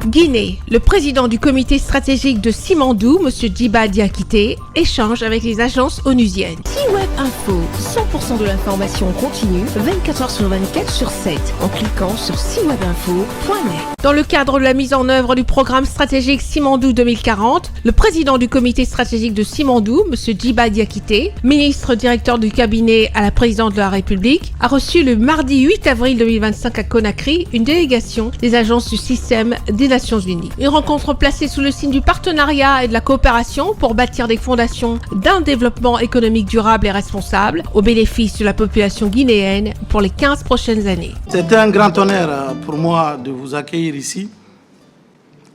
Guinée. Le président du comité stratégique de Simandou, M. Djiba Diakité, échange avec les agences onusiennes. C-Web Info, 100% de l'information continue, 24h sur 24 sur 7, en cliquant sur cwebinfo.net. Dans le cadre de la mise en œuvre du programme stratégique Simandou 2040, le président du comité stratégique de Simandou, M. Djiba Diakité, ministre directeur du cabinet à la présidente de la République, a reçu le mardi 8 avril 2025 à Conakry une délégation des agences du système des Nations Unies. Une rencontre placée sous le signe du partenariat et de la coopération pour bâtir des fondations d'un développement économique durable et responsable au bénéfice de la population guinéenne pour les 15 prochaines années. C'est un grand honneur pour moi de vous accueillir ici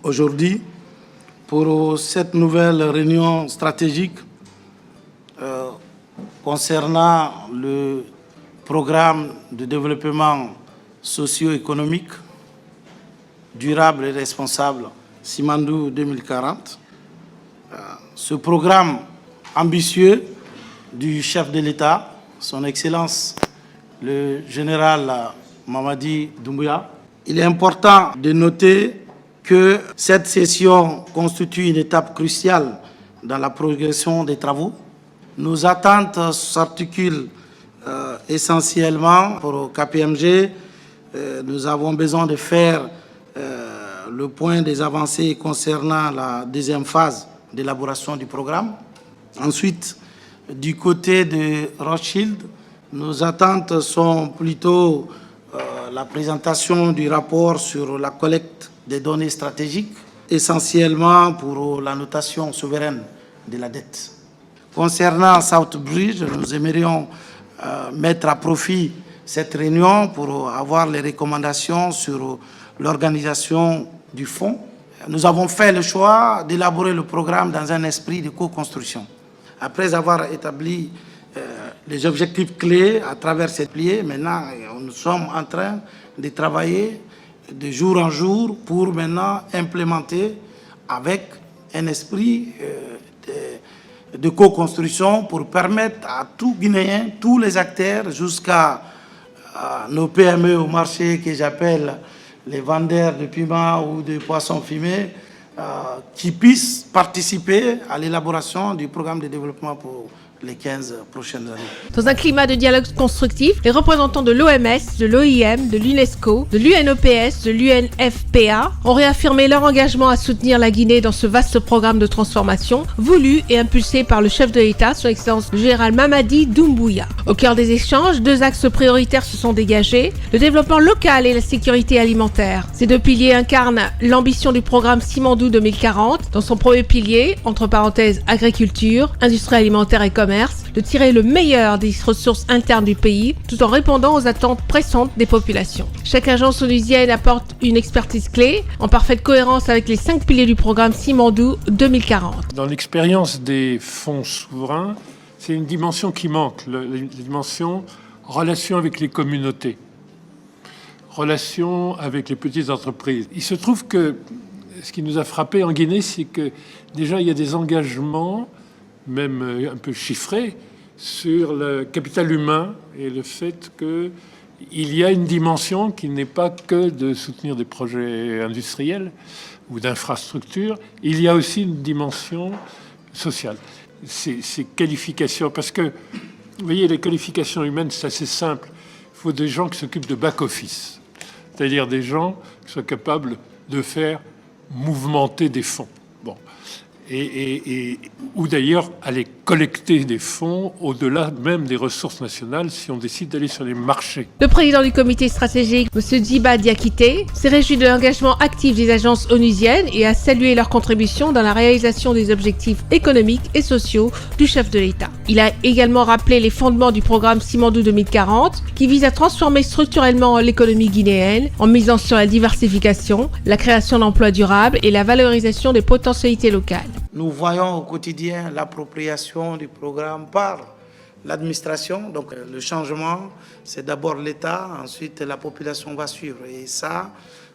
aujourd'hui pour cette nouvelle réunion stratégique concernant le programme de développement socio-économique durable et responsable Simandou 2040. Ce programme ambitieux du chef de l'État, son Excellence le général Mamadi Doumbouya. Il est important de noter que cette session constitue une étape cruciale dans la progression des travaux. Nos attentes s'articulent essentiellement pour KPMG. Nous avons besoin de faire le point des avancées concernant la deuxième phase d'élaboration du programme. Ensuite, du côté de Rothschild, nos attentes sont plutôt la présentation du rapport sur la collecte des données stratégiques, essentiellement pour la notation souveraine de la dette. Concernant Southbridge, nous aimerions mettre à profit cette réunion pour avoir les recommandations sur l'organisation du fonds. Nous avons fait le choix d'élaborer le programme dans un esprit de co-construction. Après avoir établi les objectifs clés à travers cette pliée, maintenant nous sommes en train de travailler de jour en jour pour maintenant implémenter avec un esprit de co-construction pour permettre à tout Guinéen, tous les acteurs, jusqu'à nos PME au marché que j'appelle les vendeurs de piments ou de poissons fumés, qui puissent participer à l'élaboration du programme de développement pour les 15 prochaines années. Dans un climat de dialogue constructif, les représentants de l'OMS, de l'OIM, de l'UNESCO, de l'UNOPS, de l'UNFPA ont réaffirmé leur engagement à soutenir la Guinée dans ce vaste programme de transformation voulu et impulsé par le chef de l'État, son Excellence le général Mamadi Doumbouya. Au cœur des échanges, deux axes prioritaires se sont dégagés, le développement local et la sécurité alimentaire. Ces deux piliers incarnent l'ambition du programme Simandou 2040, dans son premier pilier, entre parenthèses agriculture, industrie alimentaire et commerce, de tirer le meilleur des ressources internes du pays tout en répondant aux attentes pressantes des populations. Chaque agence onusienne apporte une expertise clé en parfaite cohérence avec les 5 piliers du programme Simandou 2040. Dans l'expérience des fonds souverains, c'est une dimension qui manque, la dimension relation avec les communautés, relation avec les petites entreprises. Il se trouve que ce qui nous a frappé en Guinée, c'est que déjà il y a des engagements même un peu chiffré, sur le capital humain et le fait qu'il y a une dimension qui n'est pas que de soutenir des projets industriels ou d'infrastructures, il y a aussi une dimension sociale. Ces qualifications, parce que, vous voyez, les qualifications humaines, c'est assez simple. Il faut des gens qui s'occupent de back-office, c'est-à-dire des gens qui soient capables de faire mouvementer des fonds. Bon. Ou d'ailleurs aller collecter des fonds au-delà même des ressources nationales si on décide d'aller sur les marchés. Le président du comité stratégique, M. Djiba Diakité, s'est réjoui de l'engagement actif des agences onusiennes et a salué leur contribution dans la réalisation des objectifs économiques et sociaux du chef de l'État. Il a également rappelé les fondements du programme Simandou 2040 qui vise à transformer structurellement l'économie guinéenne en misant sur la diversification, la création d'emplois durables et la valorisation des potentialités locales. Nous voyons au quotidien l'appropriation du programme par l'administration. Donc le changement, c'est d'abord l'État, ensuite la population va suivre. Et ça,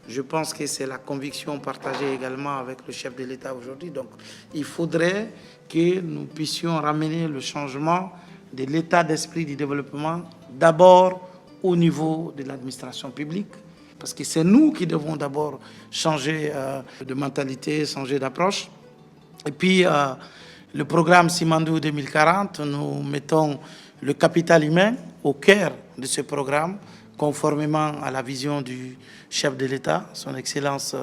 je pense que c'est la conviction partagée également avec le chef de l'État aujourd'hui. Donc il faudrait que nous puissions ramener le changement de l'état d'esprit du développement d'abord au niveau de l'administration publique Parce que c'est nous qui devons d'abord changer de mentalité, changer d'approche. Et puis, le programme Simandou 2040, nous mettons le capital humain au cœur de ce programme, conformément à la vision du chef de l'État, son Excellence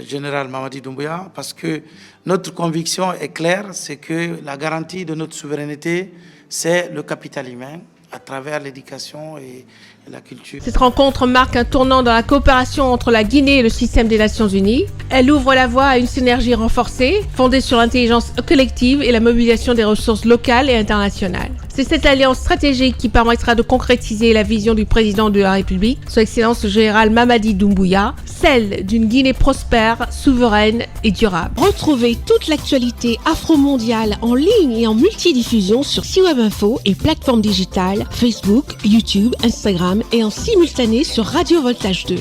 général Mamadi Doumbouya, parce que notre conviction est claire, c'est que la garantie de notre souveraineté, c'est le capital humain à travers l'éducation et la culture. Cette rencontre marque un tournant dans la coopération entre la Guinée et le système des Nations Unies. Elle ouvre la voie à une synergie renforcée, fondée sur l'intelligence collective et la mobilisation des ressources locales et internationales. C'est cette alliance stratégique qui permettra de concrétiser la vision du président de la République, son Excellence le général Mamadi Doumbouya, celle d'une Guinée prospère, souveraine et durable. Retrouvez toute l'actualité afro-mondiale en ligne et en multidiffusion sur C-Web Info et plateformes digitales, Facebook, YouTube, Instagram et en simultané sur Radio Voltage 2.